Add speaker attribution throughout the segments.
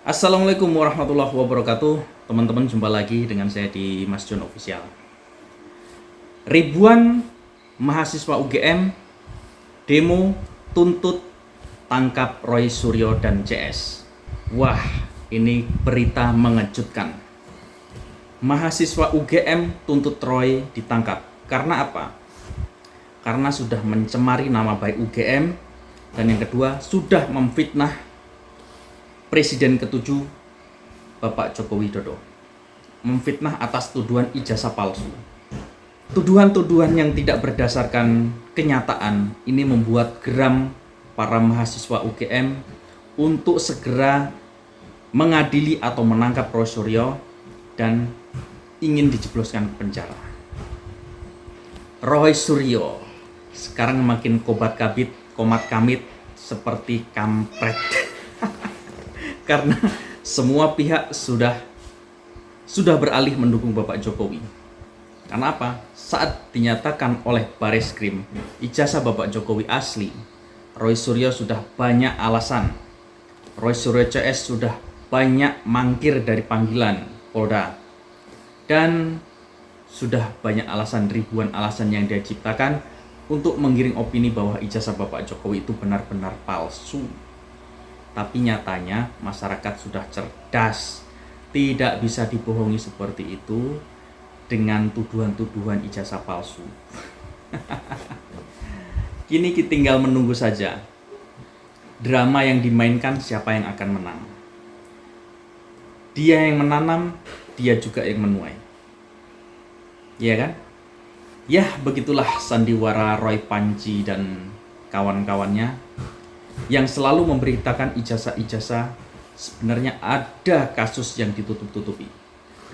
Speaker 1: Assalamualaikum warahmatullahi wabarakatuh. Teman-teman, jumpa lagi dengan saya di Mas John Official. Ribuan mahasiswa UGM demo tuntut tangkap Roy Suryo dan CS. Wah, ini berita mengejutkan. Mahasiswa UGM tuntut Roy ditangkap. Karena apa? Karena sudah mencemari nama baik UGM, dan yang kedua sudah memfitnah Presiden ke-7 Bapak Joko Widodo, memfitnah atas tuduhan ijazah palsu. Tuduhan-tuduhan yang tidak berdasarkan kenyataan ini membuat geram para mahasiswa UGM untuk segera mengadili atau menangkap Roy Suryo dan ingin dijebloskan ke penjara. Roy Suryo sekarang makin komat kamit seperti kampret. Karena semua pihak sudah beralih mendukung Bapak Jokowi. Karena apa? Saat dinyatakan oleh Bareskrim ijazah Bapak Jokowi asli, Roy Suryo sudah banyak alasan. Roy Suryo CS sudah banyak mangkir dari panggilan Polda. Dan sudah banyak alasan, ribuan alasan yang dia ciptakan untuk menggiring opini bahwa ijazah Bapak Jokowi itu benar-benar palsu. Tapi nyatanya masyarakat sudah cerdas, tidak bisa dibohongi seperti itu dengan tuduhan-tuduhan ijazah palsu. Kini kita tinggal menunggu saja drama yang dimainkan, siapa yang akan menang. Dia yang menanam, dia juga yang menuai. Iya kan? Ya, begitulah sandiwara Roy Panji dan kawan-kawannya yang selalu memberitakan ijazah-ijazah. Sebenarnya ada kasus yang ditutup-tutupi.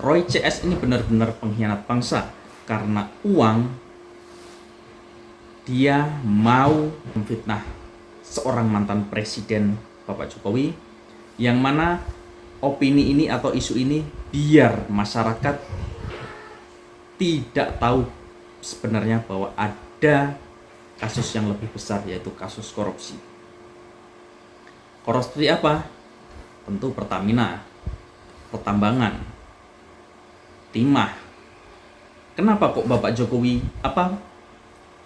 Speaker 1: Roy CS ini benar-benar pengkhianat bangsa. Karena uang, dia mau memfitnah seorang mantan presiden Bapak Jokowi, yang mana opini ini atau isu ini biar masyarakat tidak tahu sebenarnya bahwa ada kasus yang lebih besar, yaitu kasus korupsi. Korupsi apa? Tentu Pertamina, pertambangan, timah. Kenapa kok Bapak Jokowi,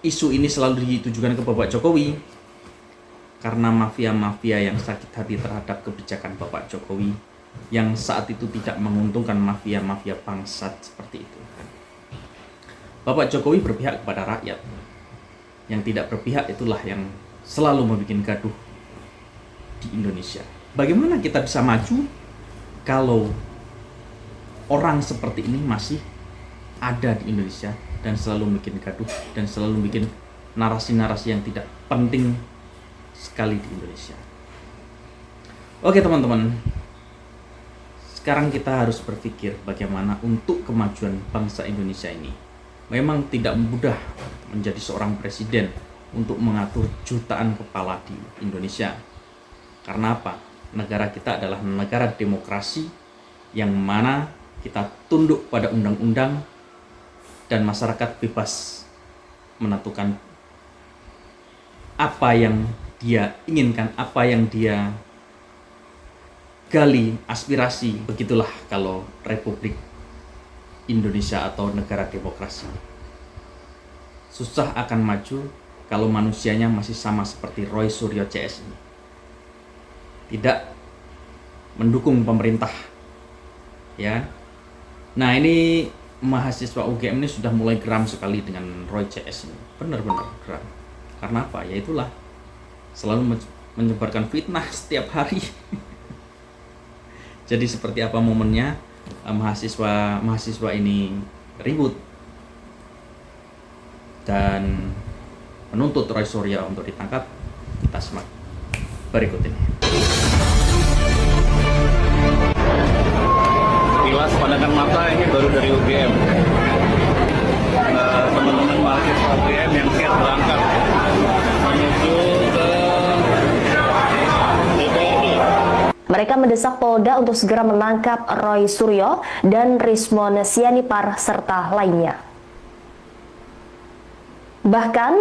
Speaker 1: isu ini selalu ditujukan ke Bapak Jokowi? Karena mafia-mafia yang sakit hati terhadap kebijakan Bapak Jokowi yang saat itu tidak menguntungkan mafia-mafia bangsat seperti itu. Bapak Jokowi berpihak kepada rakyat. Yang tidak berpihak itulah yang selalu membuat gaduh di Indonesia. Bagaimana kita bisa maju kalau orang seperti ini masih ada di Indonesia dan selalu bikin gaduh dan selalu bikin narasi-narasi yang tidak penting sekali di Indonesia. Oke teman-teman, sekarang kita harus berpikir bagaimana untuk kemajuan bangsa Indonesia ini. Memang tidak mudah menjadi seorang presiden untuk mengatur jutaan kepala di Indonesia. Karena apa? Negara kita adalah negara demokrasi yang mana kita tunduk pada undang-undang dan masyarakat bebas menentukan apa yang dia inginkan, apa yang dia gali, aspirasi. Begitulah kalau Republik Indonesia atau negara demokrasi. Susah akan maju kalau manusianya masih sama seperti Roy Suryo CS ini. Tidak mendukung pemerintah, ya. Nah, ini mahasiswa UGM ini sudah mulai geram sekali dengan Roy CS ini, benar-benar geram. Karena apa? Ya itulah, selalu menyebarkan fitnah setiap hari. Jadi seperti apa momennya mahasiswa ini ribut dan menuntut Roy Suryo untuk ditangkap. Kita simak berikut ini.
Speaker 2: Kilas pandangan mata ini baru dari UGM. Teman-teman mahasiswa UGM yang siap berangkat menuju ke DPRD.
Speaker 3: Mereka mendesak Polda untuk segera menangkap Roy Suryo dan Rismon Sianipar serta lainnya. Bahkan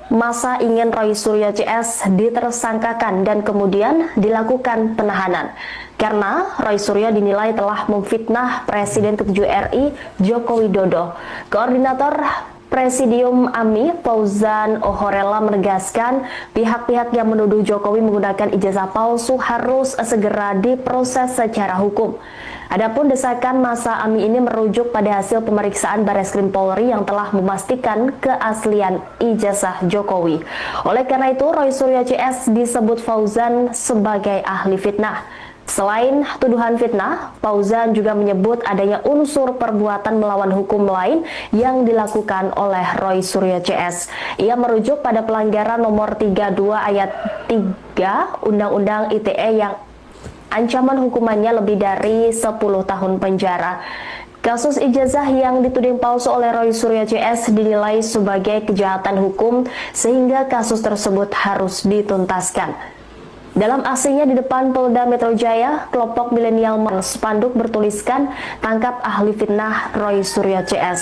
Speaker 3: masa ingin Roy Suryo CS ditersangkakan dan kemudian dilakukan penahanan. Karena Roy Suryo dinilai telah memfitnah Presiden ke-7 RI Joko Widodo. Koordinator Presidium AMI Fauzan Ohorella menegaskan pihak-pihak yang menuduh Jokowi menggunakan ijazah palsu harus segera diproses secara hukum. Adapun desakan masa AMI ini merujuk pada hasil pemeriksaan Bareskrim Polri yang telah memastikan keaslian ijazah Jokowi. Oleh karena itu, Roy Suryo CS disebut Fauzan sebagai ahli fitnah. Selain tuduhan fitnah, Fauzan juga menyebut adanya unsur perbuatan melawan hukum lain yang dilakukan oleh Roy Suryo CS. Ia merujuk pada pelanggaran nomor 32 ayat 3 Undang-Undang ITE yang ancaman hukumannya lebih dari 10 tahun penjara. Kasus ijazah yang dituding palsu oleh Roy Suryo CS dinilai sebagai kejahatan hukum sehingga kasus tersebut harus dituntaskan. Dalam aksinya di depan Polda Metro Jaya, kelompok milenial spanduk bertuliskan "Tangkap ahli fitnah Roy Suryo CS".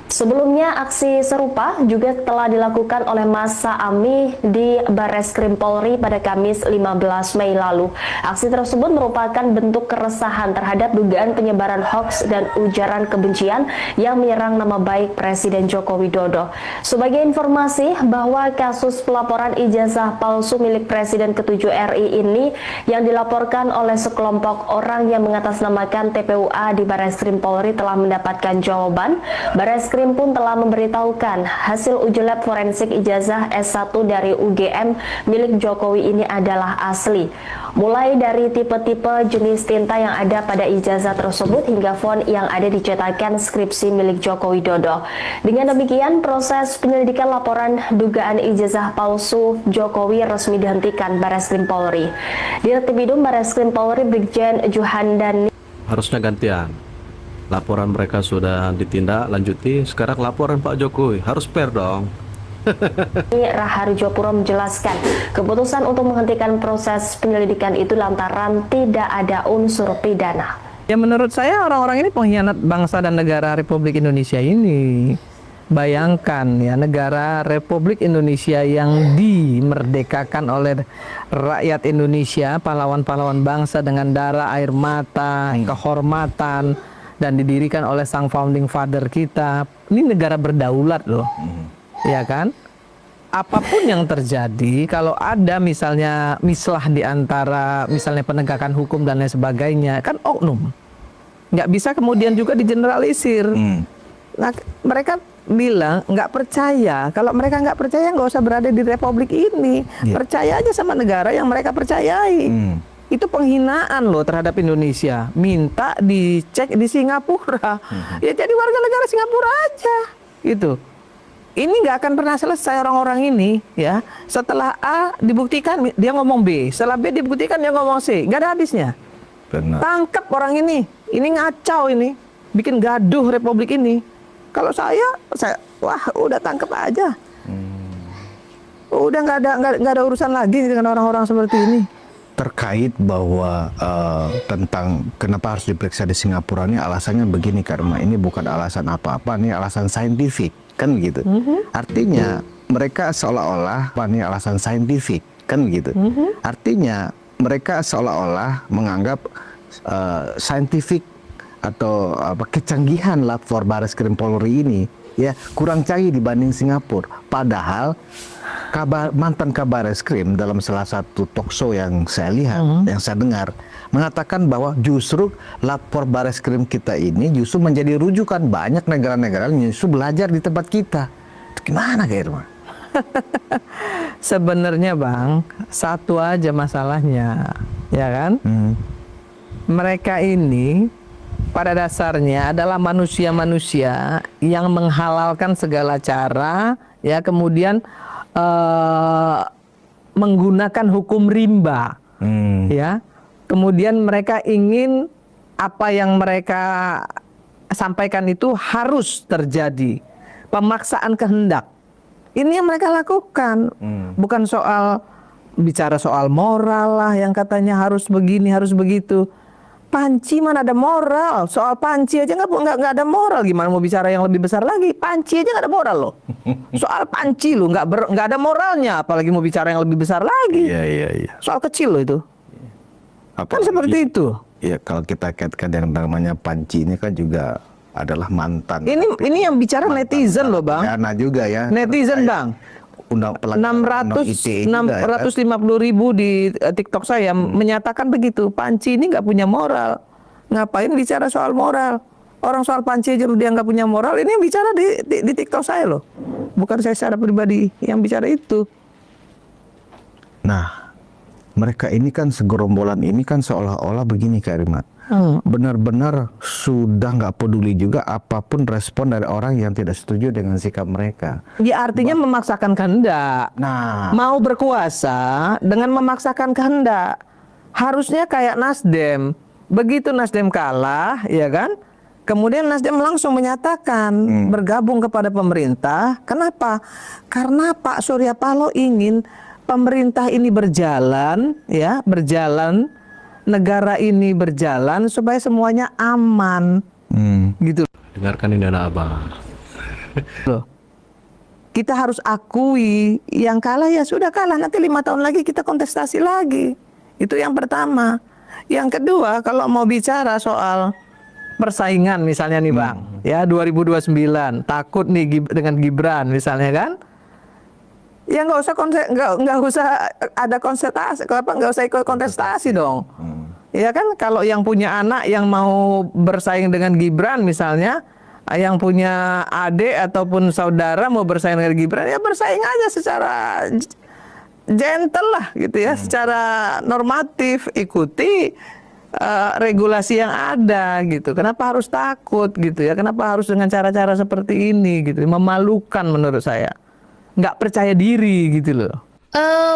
Speaker 3: Sebelumnya, aksi serupa juga telah dilakukan oleh massa AMI di Bareskrim Polri pada Kamis 15 Mei lalu. Aksi tersebut merupakan bentuk keresahan terhadap dugaan penyebaran hoaks dan ujaran kebencian yang menyerang nama baik Presiden Joko Widodo. Sebagai informasi bahwa kasus pelaporan ijazah palsu milik Presiden ke-7 RI ini yang dilaporkan oleh sekelompok orang yang mengatasnamakan TPUA di Bareskrim Polri telah mendapatkan jawaban. Bareskrim pun telah memberitahukan hasil uji lab forensik ijazah S1 dari UGM milik Jokowi ini adalah asli. Mulai dari tipe-tipe jenis tinta yang ada pada ijazah tersebut hingga font yang ada di cetakan skripsi milik Joko Widodo. Dengan demikian, proses penyelidikan laporan dugaan ijazah palsu Jokowi resmi dihentikan Bareskrim Polri. Direktur Bidum Bareskrim Polri Brigjen Juhandani
Speaker 4: harusnya gantian. Laporan mereka sudah ditindaklanjuti, sekarang laporan Pak Jokowi harus fair dong.
Speaker 3: Raharjo Puro menjelaskan keputusan untuk menghentikan proses penyelidikan itu lantaran tidak ada unsur pidana.
Speaker 5: Ya menurut saya orang-orang ini pengkhianat bangsa dan negara Republik Indonesia ini. Bayangkan ya, negara Republik Indonesia yang dimerdekakan oleh rakyat Indonesia, pahlawan-pahlawan bangsa dengan darah, air mata, kehormatan, dan didirikan oleh sang founding father kita. Ini negara berdaulat loh, ya kan? Apapun yang terjadi, kalau ada misalnya mislah di antara misalnya penegakan hukum dan lain sebagainya, kan oknum. Nggak bisa kemudian juga digeneralisir. Nah, mereka bilang nggak percaya. Kalau mereka nggak percaya, nggak usah berada di Republik ini. Percaya aja sama negara yang mereka percayai. Itu penghinaan loh terhadap Indonesia. Minta dicek di Singapura. Ya jadi warga negara Singapura aja. Gitu. Ini nggak akan pernah selesai orang-orang ini, ya. Setelah A dibuktikan dia ngomong B, setelah B dibuktikan dia ngomong C, nggak ada habisnya.
Speaker 4: Benar.
Speaker 5: Tangkap orang ini ngacau ini, bikin gaduh Republik ini. Kalau saya wah udah tangkap aja. Udah nggak ada urusan lagi dengan orang-orang seperti ini.
Speaker 6: Terkait bahwa tentang kenapa harus diperiksa di Singapura ini alasannya begini, karena ini bukan alasan apa-apa, ini alasan saintifik kan gitu. Artinya mereka seolah-olah ini alasan saintifik kan gitu. Artinya mereka seolah-olah menganggap saintifik atau kecanggihan lapor Bareskrim Polri ini ya kurang canggih dibanding Singapura. Padahal mantan Kabar Eskrim dalam salah satu talkshow yang saya lihat, yang saya dengar, mengatakan bahwa justru lapor Bareskrim kita ini justru menjadi rujukan banyak negara-negara yang justru belajar di tempat kita. Itu gimana Kak Irma?
Speaker 5: Sebenarnya Bang, satu aja masalahnya, ya kan? Mereka ini pada dasarnya adalah manusia-manusia yang menghalalkan segala cara, ya, kemudian menggunakan hukum rimba, ya. Kemudian mereka ingin apa yang mereka sampaikan itu harus terjadi, pemaksaan kehendak. Ini yang mereka lakukan, bukan bicara soal moral lah yang katanya harus begini, harus begitu. Panci mana ada moral? Soal panci aja nggak ada moral. Gimana mau bicara yang lebih besar lagi? Panci aja nggak ada moral loh. Soal panci lo nggak ada moralnya, apalagi mau bicara yang lebih besar lagi.
Speaker 6: Iya.
Speaker 5: Soal kecil loh itu. Kan seperti itu.
Speaker 6: Ya kalau kita kaitkan yang namanya panci ini kan juga adalah mantan.
Speaker 5: Ini yang bicara netizen loh bang.
Speaker 6: Pidana juga ya.
Speaker 5: Netizen bang.
Speaker 6: Undang
Speaker 5: 650 ribu di TikTok saya menyatakan begitu. Panci ini nggak punya moral. Ngapain bicara soal moral? Orang soal panci aja dia nggak punya moral. Ini yang bicara di TikTok saya loh. Bukan saya secara pribadi yang bicara itu.
Speaker 6: Nah, mereka ini kan segerombolan ini kan seolah-olah begini Kak Rimat. Benar-benar sudah nggak peduli juga apapun respon dari orang yang tidak setuju dengan sikap mereka.
Speaker 5: Ya artinya memaksakan kehendak.
Speaker 6: Nah,
Speaker 5: Mau berkuasa dengan memaksakan kehendak. Harusnya kayak Nasdem. Begitu Nasdem kalah, ya kan? Kemudian Nasdem langsung menyatakan bergabung kepada pemerintah. Kenapa? Karena Pak Surya Paloh ingin pemerintah ini berjalan, ya, negara ini berjalan supaya semuanya aman, gitu
Speaker 4: Dengarkan ini anak abang.
Speaker 5: loh. Kita harus akui yang kalah ya sudah kalah, nanti 5 tahun lagi kita kontestasi lagi. Itu yang pertama. Yang kedua, kalau mau bicara soal persaingan misalnya nih bang, ya 2029 takut nih dengan Gibran misalnya kan? Ya nggak usah ada kontestasi, nggak usah ikut kontestasi dong. Ya kan kalau yang punya anak yang mau bersaing dengan Gibran misalnya, yang punya adik ataupun saudara mau bersaing dengan Gibran, ya bersaing aja secara gentle lah gitu ya, secara normatif, ikuti regulasi yang ada gitu. Kenapa harus takut gitu ya? Kenapa harus dengan cara-cara seperti ini gitu? Memalukan menurut saya. Nggak percaya diri gitu loh.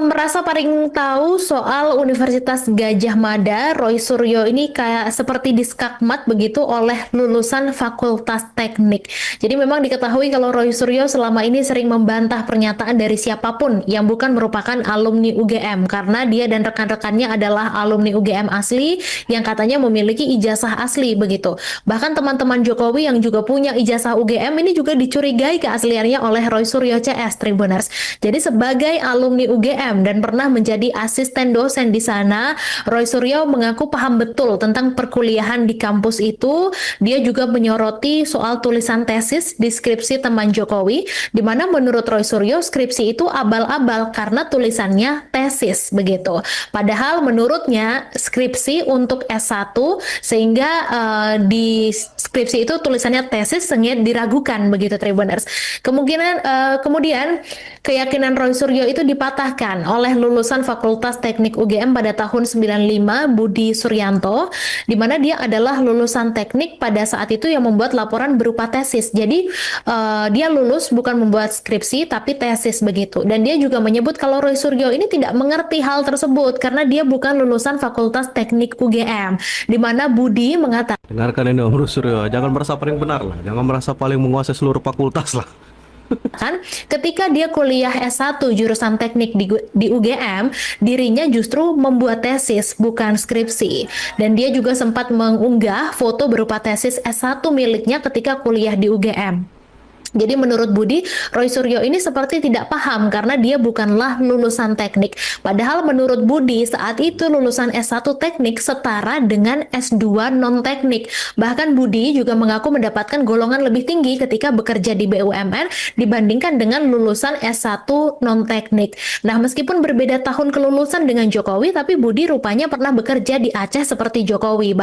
Speaker 7: Merasa paling tahu soal Universitas Gadjah Mada, Roy Suryo ini kayak seperti diskakmat begitu oleh lulusan Fakultas Teknik. Jadi memang diketahui kalau Roy Suryo selama ini sering membantah pernyataan dari siapapun yang bukan merupakan alumni UGM karena dia dan rekan-rekannya adalah alumni UGM asli yang katanya memiliki ijazah asli begitu. Bahkan teman-teman Jokowi yang juga punya ijazah UGM ini juga dicurigai keasliannya oleh Roy Suryo CS Tribuners. Jadi sebagai alumni UGM dan pernah menjadi asisten dosen di sana, Roy Suryo mengaku paham betul tentang perkuliahan di kampus itu. Dia juga menyoroti soal tulisan tesis di skripsi teman Jokowi, di mana menurut Roy Suryo skripsi itu abal-abal karena tulisannya tesis begitu. Padahal menurutnya skripsi untuk S1 sehingga di skripsi itu tulisannya tesis sehingga diragukan begitu Tribuners. Kemudian keyakinan Roy Suryo itu dipatahkan oleh lulusan Fakultas Teknik UGM pada tahun 95 Budi Suryanto, di mana dia adalah lulusan teknik pada saat itu yang membuat laporan berupa tesis. Jadi dia lulus bukan membuat skripsi tapi tesis begitu. Dan dia juga menyebut kalau Roy Suryo ini tidak mengerti hal tersebut karena dia bukan lulusan Fakultas Teknik UGM, di mana Budi mengatakan,
Speaker 4: Dengarkan ini Om Suryo, jangan merasa paling benar lah, jangan merasa paling menguasai seluruh fakultas lah.
Speaker 7: ketika dia kuliah S1 jurusan teknik di UGM, dirinya justru membuat tesis bukan skripsi. Dan dia juga sempat mengunggah foto berupa tesis S1 miliknya ketika kuliah di UGM. Jadi menurut Budi, Roy Suryo ini seperti tidak paham karena dia bukanlah lulusan teknik. Padahal menurut Budi saat itu lulusan S1 teknik setara dengan S2 non-teknik. Bahkan Budi juga mengaku mendapatkan golongan lebih tinggi ketika bekerja di BUMN dibandingkan dengan lulusan S1 non-teknik. Nah meskipun berbeda tahun kelulusan dengan Jokowi, tapi Budi rupanya pernah bekerja di Aceh seperti Jokowi.